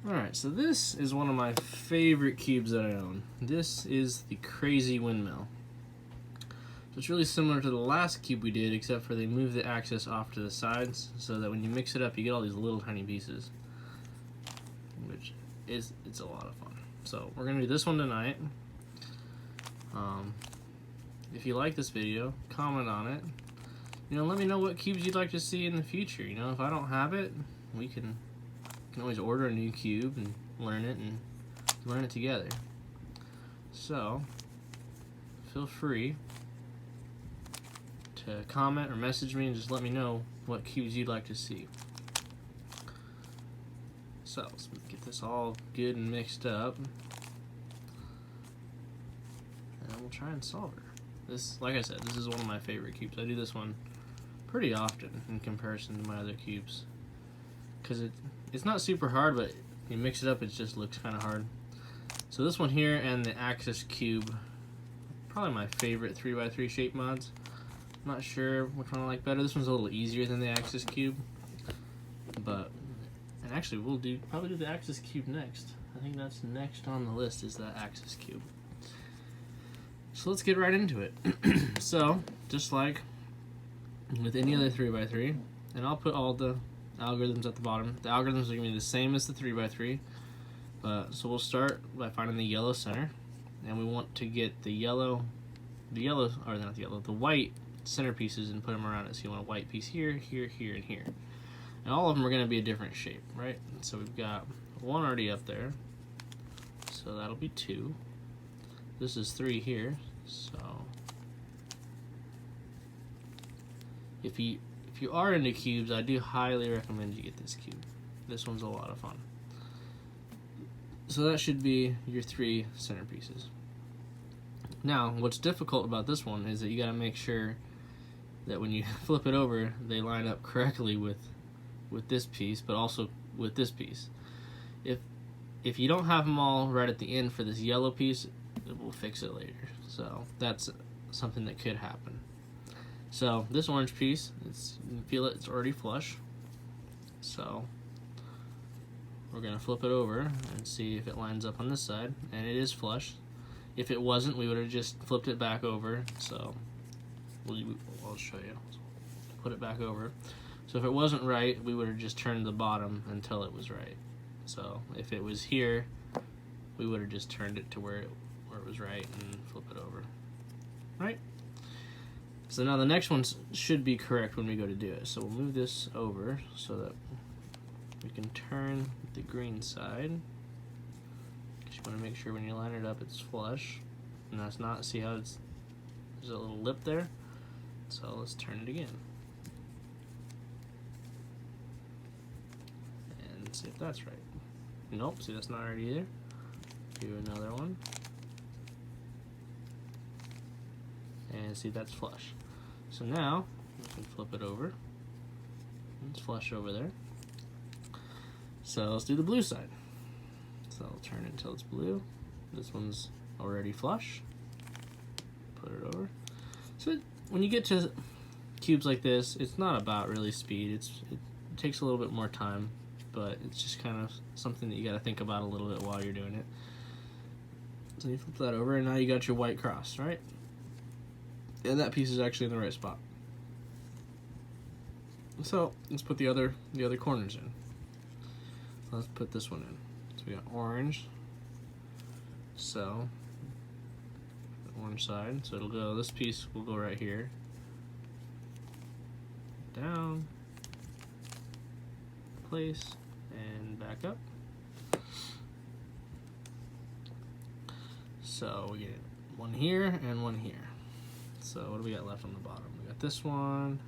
Alright, so this is one of my favorite cubes that I own. This is the Crazy Windmill. So it's really similar to the last cube we did, except for they move the axis off to the sides so that when you mix it up you get all these little tiny pieces, which is, it's a lot of fun. So we're going to do this one tonight. If you like this video, comment on it. You know, let me know what cubes you'd like to see in the future. You know, if I don't have it, we can always order a new cube and learn it together. So feel free to comment or message me and just let me know what cubes you'd like to see. So let's get this all good and mixed up, and then we'll try and solve it. This, like I said, this is one of my favorite cubes. I do this one pretty often in comparison to my other cubes, because it's not super hard, but you mix it up, it just looks kind of hard. So this one here and the Axis cube, probably my favorite 3x3 shape mods. I'm not sure which one I like better. This one's a little easier than the Axis cube, but, and actually we'll probably do the Axis cube next. I think that's next on the list, is that Axis cube. So let's get right into it. So just like with any other 3x3, and I'll put all the algorithms at the bottom. The algorithms are going to be the same as the 3x3, so we'll start by finding the yellow center, and we want to get the white centerpieces and put them around it. So you want a white piece here, here, here, and here, and all of them are going to be a different shape, right? So we've got one already up there, so that'll be 2. This is 3 here, so if you are into cubes, I do highly recommend you get this cube. This one's a lot of fun. So that should be your 3 centerpieces. Now, what's difficult about this one is that you got to make sure that when you flip it over, they line up correctly with this piece, but also with this piece. If you don't have them all right at the end for this yellow piece, we'll fix it later. So that's something that could happen. So this orange piece, you can feel it, it's already flush. So we're gonna flip it over and see if it lines up on this side, and it is flush. If it wasn't, we would have just flipped it back over. So I'll show you. Put it back over. So if it wasn't right, we would have just turned the bottom until it was right. So if it was here, we would have just turned it to where it was right and flip it over. Right? So now the next one should be correct when we go to do it. So we'll move this over so that we can turn the green side. You want to make sure when you line it up it's flush. And that's not, see how there's a little lip there? So let's turn it again. And see if that's right. Nope, see that's not right either. Do another one. And see, that's flush. So now we can flip it over. It's flush over there. So let's do the blue side. So I'll turn it until it's blue. This one's already flush. Put it over. So when you get to cubes like this, it's not about really speed. It takes a little bit more time, but it's just kind of something that you got to think about a little bit while you're doing it. So you flip that over, and now you got your white cross, right? And that piece is actually in the right spot. So let's put the other corners in. Let's put this one in. So we got orange. So the orange side. So it'll go. This piece will go right here. Down. Place and back up. So we get one here and one here. So what do we got left on the bottom? We got this one,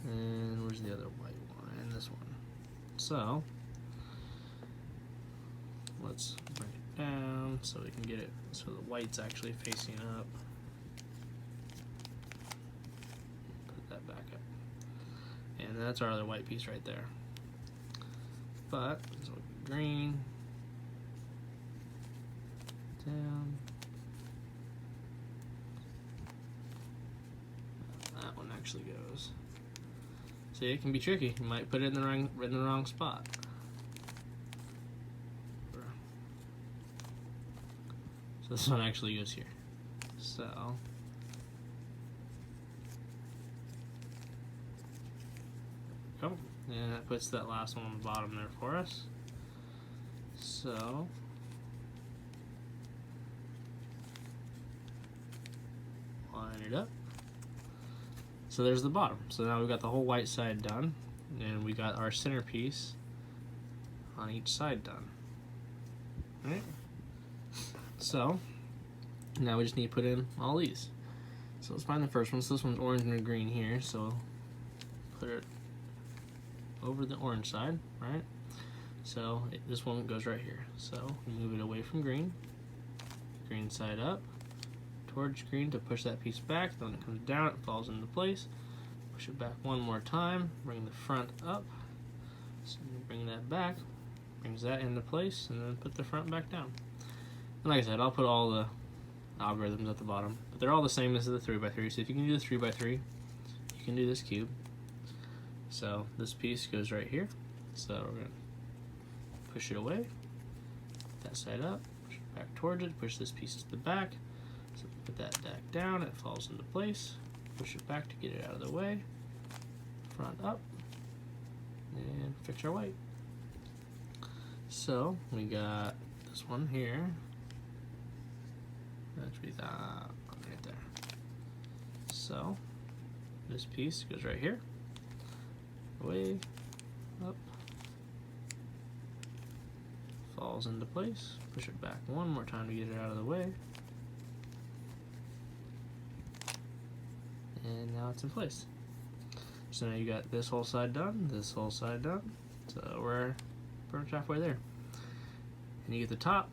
and where's the other white one? And this one. So let's bring it down so we can get it so the white's actually facing up. Put that back up. And that's our other white piece right there. But so green down. That one actually goes. See, it can be tricky. You might put it in the wrong spot. So this one actually goes here. So oh, and that puts that last one on the bottom there for us. So line it up. So there's the bottom. So now we've got the whole white side done, and we got our centerpiece on each side done. All right. So now we just need to put in all these. So let's find the first one. So this one's orange and green here. So put it over the orange side, right? So this one goes right here. So move it away from green, green side up, towards green to push that piece back. Then it comes down, it falls into place. Push it back one more time, bring the front up. So bring that back, brings that into place, and then put the front back down. And like I said, I'll put all the algorithms at the bottom, but they're all the same as the 3x3. So if you can do the 3x3, you can do this cube. So this piece goes right here. So we're gonna push it away, that side up, push it back towards it, push this piece to the back. So put that back down, it falls into place. Push it back to get it out of the way. Front up, and fix our white. So we got this one here. That should be that right there. So this piece goes right here. Away, up, falls into place. Push it back one more time to get it out of the way. And now it's in place. So now you got this whole side done, this whole side done. So we're pretty much halfway there. And you get the top.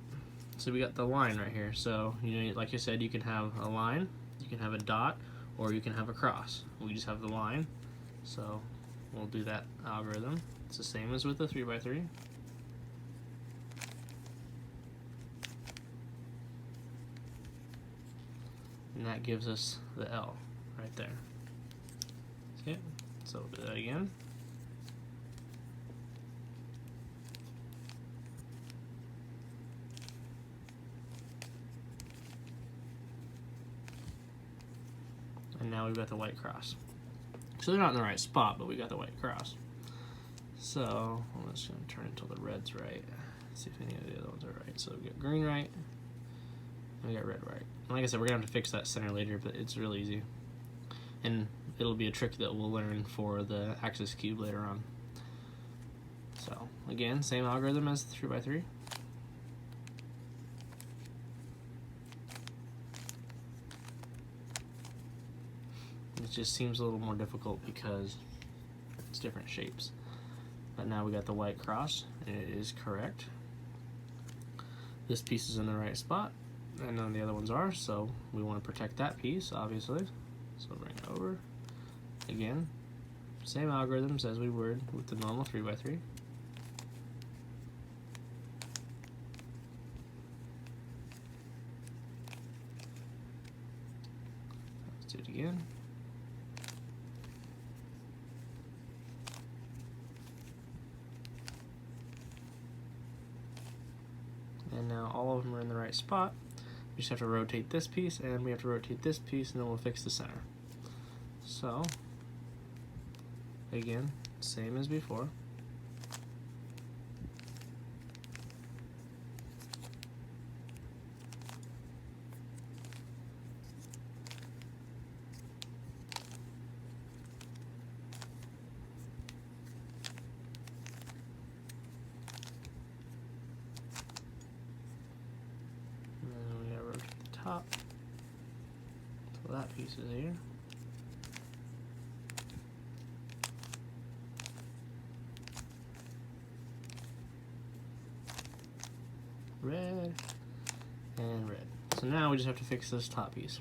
So we got the line right here. So, you know, like I said, you can have a line, you can have a dot, or you can have a cross. We just have the line. So we'll do that algorithm. It's the same as with the 3x3. And that gives us the L right there. Okay, so we'll do that again. And now we've got the white cross. So they're not in the right spot, but we got the white cross. So I'm just going to turn it until the red's right. See if any of the other ones are right. So we got green right, and we got red right. And like I said, we're going to have to fix that center later, but it's real easy. And it'll be a trick that we'll learn for the axis cube later on. So again, same algorithm as the 3x3. It just seems a little more difficult because it's different shapes. But now we got the white cross, and it is correct. This piece is in the right spot, and none of the other ones are, so we want to protect that piece, obviously. So bring it over. Again, same algorithms as we would with the normal 3x3. Let's do it again. And now all of them are in the right spot. We just have to rotate this piece, and we have to rotate this piece, and then we'll fix the center. So, again, same as before. Top. So that piece is here. Red and red. So now we just have to fix this top piece.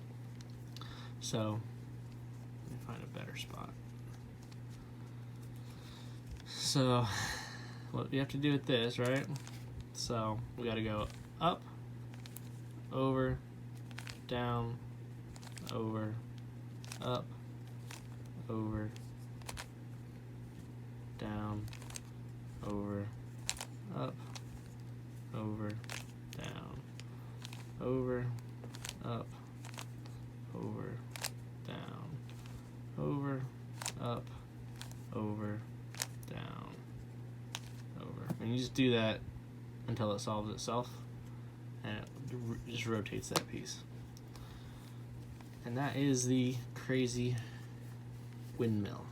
So let me find a better spot. So what we have to do with this, right? So we got to go up, over, down, over, up, over, down, over, up, over, down, over, over, down, over. And you just do that until it solves itself, and it just rotates that piece. And that is the crazy windmill.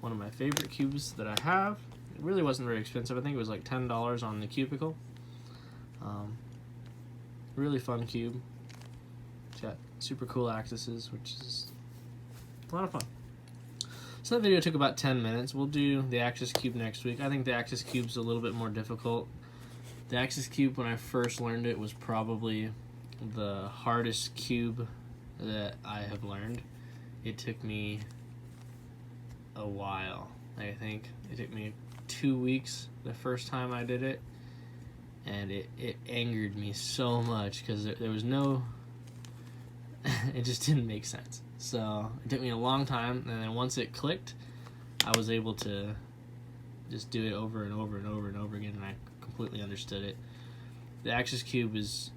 One of my favorite cubes that I have. It really wasn't very expensive. I think it was like $10 on the Cubicle. Really fun cube. It's got super cool axes, which is a lot of fun. So that video took about 10 minutes. We'll do the axis cube next week. I think the axis cube's a little bit more difficult. The axis cube, when I first learned it, was probably the hardest cube that I have learned. It took me a while. I think it took me 2 weeks the first time I did it, and it angered me so much because there was no it just didn't make sense. So it took me a long time, and then once it clicked, I was able to just do it over and over and over and over again, and I completely understood it. The axis cube it's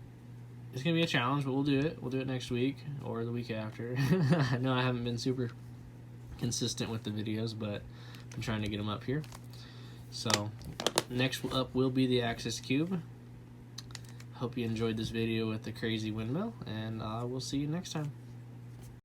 gonna be a challenge, but we'll do it. We'll do it next week or the week after. I know I haven't been super consistent with the videos, but I'm trying to get them up here. So next up will be the axis cube. Hope you enjoyed this video with the crazy windmill, and we'll see you next time.